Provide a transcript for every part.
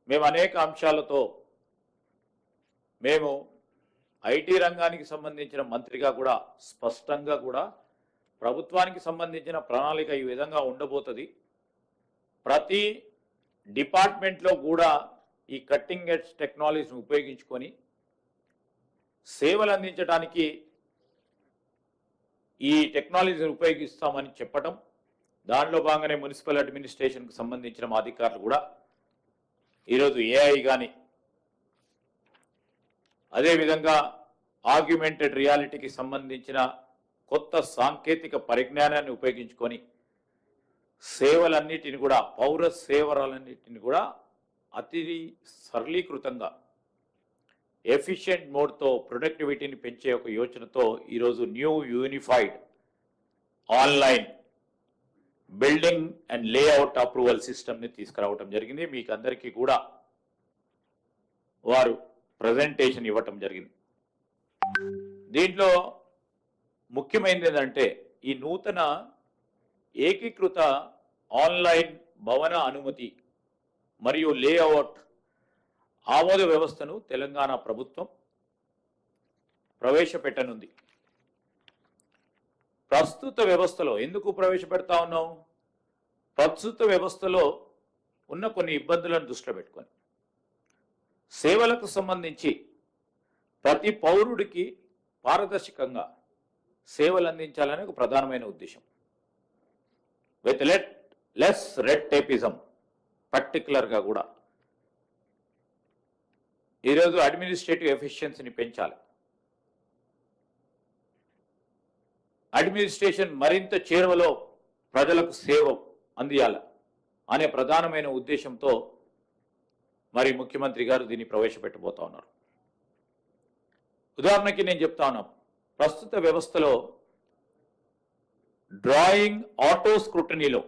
మేము అనేక అంశాలతో మేము ఐటీ రంగానికి సంబంధించిన మంత్రిగా కూడా స్పష్టంగా కూడా ప్రభుత్వానికి సంబంధించిన ప్రణాళిక ఈ విధంగా ఉండబోతుంది. ప్రతి డిపార్ట్మెంట్లో కూడా ఈ కట్టింగ్ ఎడ్జ్ టెక్నాలజీని ఉపయోగించుకొని సేవలు అందించడానికి ఈ టెక్నాలజీని ఉపయోగిస్తామని చెప్పటం, దానిలో భాగంగానే మున్సిపల్ అడ్మినిస్ట్రేషన్కి సంబంధించిన మా అధికారులు కూడా ఈరోజు ఏఐ కానీ అదేవిధంగా ఆగ్యుమెంటెడ్ రియాలిటీకి సంబంధించిన కొత్త సాంకేతిక పరిజ్ఞానాన్ని ఉపయోగించుకొని సేవలన్నిటిని కూడా పౌర సేవలన్నిటిని కూడా అతి సరళీకృతంగా ఎఫిషియెంట్ మోడ్తో ప్రొడక్టివిటీని పెంచే ఒక యోచనతో ఈరోజు new unified online building and layout approval సిస్టమ్ని తీసుకురావటం జరిగింది. మీకు అందరికీ కూడా వారు ప్రజెంటేషన్ ఇవ్వటం జరిగింది. దీంట్లో ముఖ్యమైనది ఏంటంటే ఈ నూతన ఏకీకృత ఆన్లైన్ భవన అనుమతి మరియు లేఅవుట్ ఆమోద వ్యవస్థను తెలంగాణ ప్రభుత్వం ప్రవేశపెట్టనుంది. ప్రస్తుత వ్యవస్థలో ఎందుకు ప్రవేశపెడతా ఉన్నాం? ప్రస్తుత వ్యవస్థలో ఉన్న కొన్ని ఇబ్బందులను దృష్టిలో పెట్టుకొని సేవలకు సంబంధించి ప్రతి పౌరుడికి పారదర్శకంగా సేవలు అందించాలని ఒక ప్రధానమైన ఉద్దేశం. విత్ లెస్ రెడ్ టేపిజం పర్టికులర్గా కూడా ఈరోజు అడ్మినిస్ట్రేటివ్ ఎఫిషియన్సీని పెంచాలి. అడ్మినిస్ట్రేషన్ మరింత చేరువలో ప్రజలకు సేవ అందియాలి అనే ప్రధానమైన ఉద్దేశంతో మరి ముఖ్యమంత్రి గారు దీన్ని ప్రవేశపెట్టబోతా ఉన్నారు. ఉదాహరణకి నేను చెప్తా ఉన్నాను, ప్రస్తుత వ్యవస్థలో డ్రాయింగ్ ఆటో స్క్రూటనీలో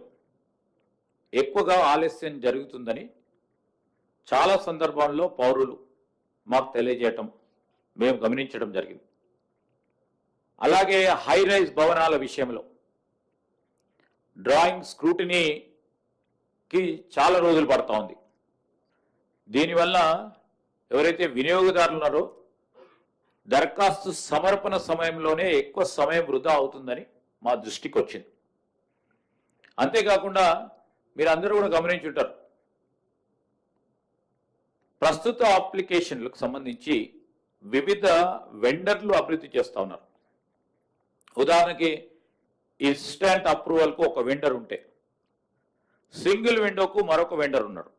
ఎక్కువగా ఆలస్యం జరుగుతుందని చాలా సందర్భాల్లో పౌరులు మాకు తెలియజేయటం మేము గమనించడం జరిగింది. అలాగే హై రైజ్ భవనాల విషయంలో డ్రాయింగ్ స్క్రూటనీకి చాలా రోజులు పడతా ఉంది. దీనివల్ల ఎవరైతే వినియోగదారులు ఉన్నారో దరఖాస్తు సమర్పణ సమయంలోనే ఎక్కువ సమయం వృధా అవుతుందని మా దృష్టికి వచ్చింది. అంతేకాకుండా మీరు అందరూ కూడా గమనించుంటారు, ప్రస్తుత అప్లికేషన్లకు సంబంధించి వివిధ వెండర్లు అభివృద్ధి చేస్తూ ఉన్నారు. ఉదాహరణకి ఇన్స్టాంట్ అప్రూవల్కు ఒక వెండర్ ఉంటే సింగిల్ విండోకు మరొక వెండర్ ఉన్నారు.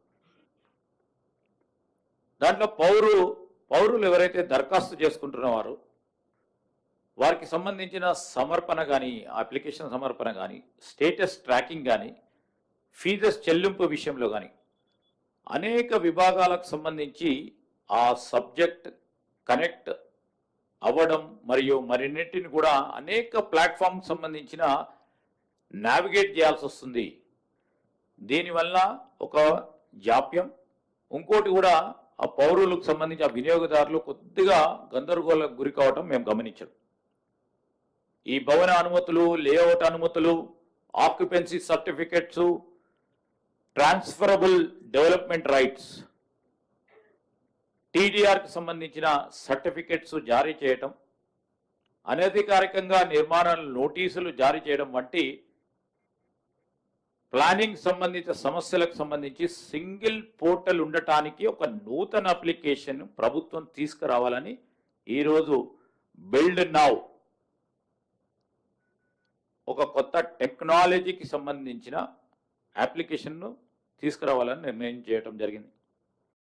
దాంట్లో పౌరులు ఎవరైతే దరఖాస్తు చేసుకుంటున్నవారు వారికి సంబంధించిన సమర్పణ కానీ అప్లికేషన్ సమర్పణ కానీ స్టేటస్ ట్రాకింగ్ కానీ ఫీజెస్ చెల్లింపు విషయంలో కానీ అనేక విభాగాలకు సంబంధించి ఆ సబ్జెక్ట్ కనెక్ట్ అవ్వడం మరియు మరిన్నిటిని కూడా అనేక ప్లాట్ఫామ్ సంబంధించిన నావిగేట్ చేయాల్సి వస్తుంది. దీనివల్ల ఒక జాప్యం, ఇంకోటి కూడా ఆ పౌరులకు సంబంధించి ఆ వినియోగదారులు కొద్దిగా గందరగోళాలకు గురి కావటం మేము గమనించాం. ఈ భవన అనుమతులు, లేఅవుట్ అనుమతులు, occupancy certificates, transferable development rights, టీడీఆర్కి సంబంధించిన సర్టిఫికెట్స్ జారీ చేయటం, అనధికారికంగా నిర్మాణ నోటీసులు జారీ చేయడం వంటి ప్లానింగ్ సంబంధిత సమస్యలకు సంబంధించి సింగిల్ పోర్టల్ ఉండటానికి ఒక నూతన అప్లికేషన్ ప్రభుత్వం తీసుకురావాలని ఈరోజు బిల్డ్ నౌ ఒక కొత్త టెక్నాలజీకి సంబంధించిన అప్లికేషన్ను తీసుకురావాలని నిర్ణయం చేయడం జరిగింది.